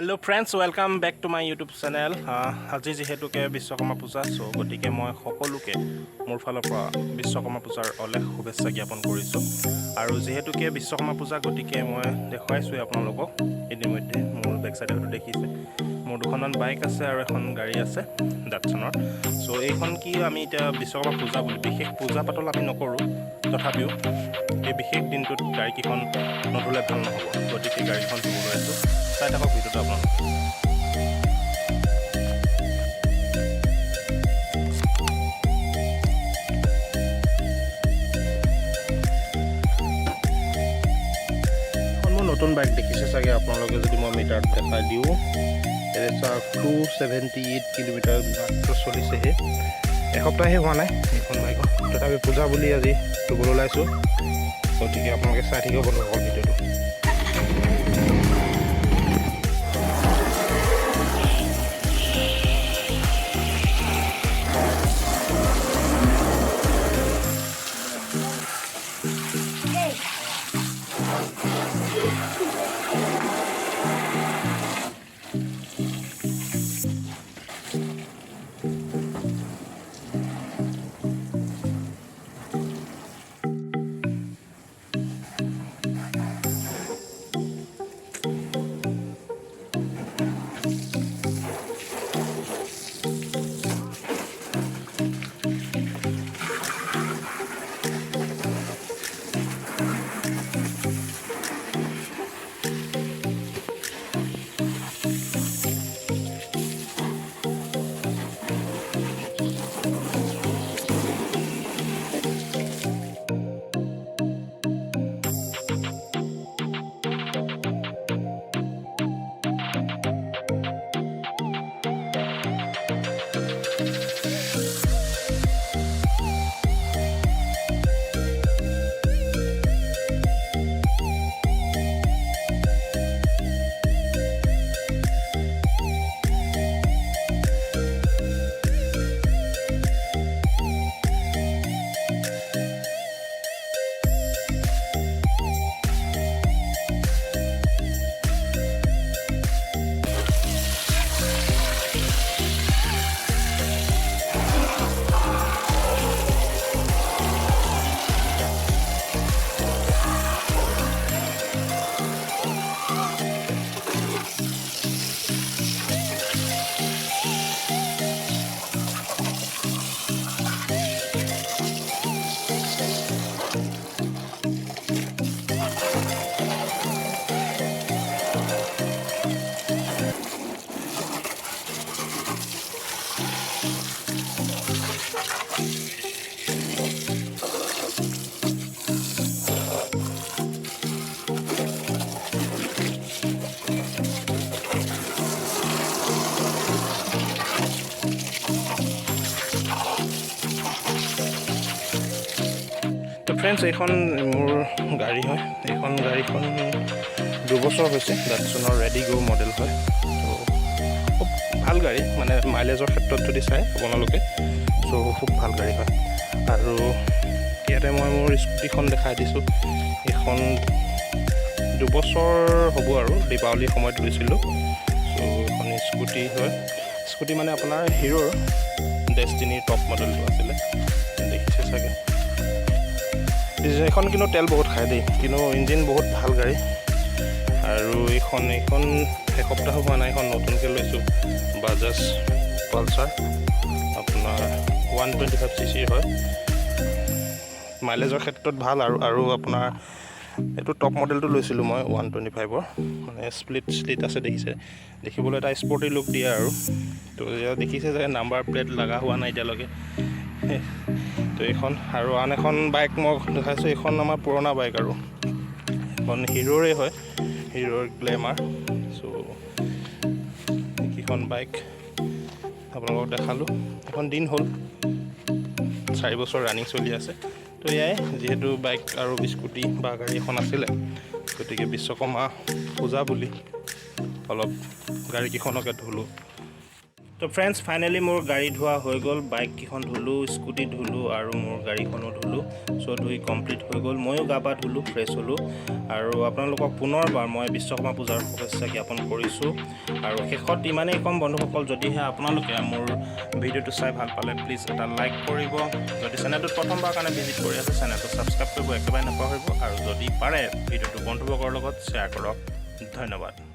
Hello friends welcome back to my YouTube channel आज जेहेतुके विश्वकर्मा पूजा सो गतिके मैं सकलोके मोर फाলৰ পৰা विश्वकर्मा पूजार अलेख शुभेच्छा ज्ञापन কৰিছো আৰু जेहेतुके विश्वकर्मा पूजा गतिके मैं দেখুৱাইছো আপোনালোকক ইতিমধ্যে মোৰ বেক সাইডে হয়তো দেখিছে মোৰ দুখনমান বাইক আছে আৰু এখন গাড়ী আছে ডাটছনৰ সো এইখন কি আমি এতিয়া বিশ্বকৰ্মা পূজা বুলি বিশেষ পূজা পাতল আমি নকৰো তথাপিও এই বিশেষ দিনটোত গাড়ীখন নধুলে ভাল নহব গতিকে গাড়ীখন ধুবলৈ আছো চাই থাকক ভিডিওটো আপোনালোকে নতুন বাইক দেখিছে চাগে আপোনালোকে যদি মই মিটাৰত দেখাই দিওঁ এটা 278 কিলোমিটাৰ মাত্ৰ চলিছেহে এসপ্তাহে হোৱা নাই এখন বাইক তথাপি পূজা বুলি আজি ধুবলৈ ওলাইছোঁ গতিকে আপোনালোকে চাই থাকিব বন্ধুসকল ভিডিওটো फ्रेंड्स এইখন মোৰ গাড়ী হয় এইখন গাড়ীখন 2 বছৰ হৈছে ডাটছনৰ ৰেডি গো মডেল হয় তো খুব ভাল গাড়ী মানে মাইলেজৰ ক্ষেত্ৰত যদি চাই আপোনালোকে সো খুব ভাল গাড়ী হয় আৰু ইয়াতে মই মোৰ স্কুটিখন দেখাই দিছোঁ এইখন 2 বছৰ হ'ব আৰু দীপাৱলীৰ সময়ত লৈছিলোঁ সো এখন স্কুটি হয় স্কুটি মানে আপোনাৰ হিৰোৰ ডেষ্টিনি টপ মডেলটো আছিলে দেখিছে চাগে এইখন কিন্তু তেল বহুত খায় দেই কিন্তু ইঞ্জিন বহুত ভাল গাড়ী আৰু এইখন এসপ্তাহ হোৱা নাই এখন নতুনকৈ লৈছোঁ বাজাজ পালচাৰ আপোনাৰ 125 cc হয় মাইলেজৰ ক্ষেত্ৰত ভাল আৰু আপোনাৰ এইটো টপ মডেলটো লৈছিলোঁ মই 125ৰ মানে স্প্লিট আছে দেখিবলৈ এটা স্পৰ্টি লুক দিয়ে আৰু তো এয়া দেখিছে যে নাম্বাৰ প্লেট লগা হোৱা নাই এতিয়ালৈকে তো এইখন আৰু আন এখন বাইক মই দেখাইছোঁ এইখন আমাৰ পুৰণা বাইক আৰু এখন হিৰোৰে হয় হিৰোৰ গ্লেমাৰ চ' এইখন বাইক আপোনালোকক দেখালোঁ এখন দিন হ'ল 4 বছৰ ৰানিং চলি আছে তো এয়াই যিহেতু বাইক আৰু স্কুটি বা গাড়ী এখন আছিলে গতিকে বিশ্বকৰ্মা পূজা বুলি অলপ গাড়ীকেইখনকে ধুলোঁ তো ফ্ৰেণ্ডছ ফাইনেলি মোৰ গাড়ী ধোৱা হৈ গ'ল, বাইককেইখন ধুলোঁ, স্কুটি ধুলোঁ আৰু মোৰ গাড়ীখনো ধুলোঁ। চ' ধুই কমপ্লিট হৈ গ'ল, ময়ো গা পা ধুলোঁ, ফ্ৰেছ হ'লোঁ। আৰু আপোনালোকক পুনৰবাৰ মই বিশ্বকৰ্মা পূজাৰ শুভেচ্ছা জ্ঞাপন কৰিছোঁ। আৰু শেষত ইমানেই ক'ম বন্ধুসকল, যদিহে আপোনালোকে মোৰ ভিডিঅ'টো চাই ভাল পালে প্লিজ এটা লাইক কৰিব। যদি চেনেলটোত প্ৰথমবাৰ কাৰণে ভিজিট কৰি আছে চেনেলটো ছাবস্ক্ৰাইব কৰিব একেবাৰে নাপাহৰিব। আৰু যদি পাৰে ভিডিঅ'টো বন্ধুবৰ্গৰ লগত শ্বেয়াৰ কৰক। ধন্যবাদ।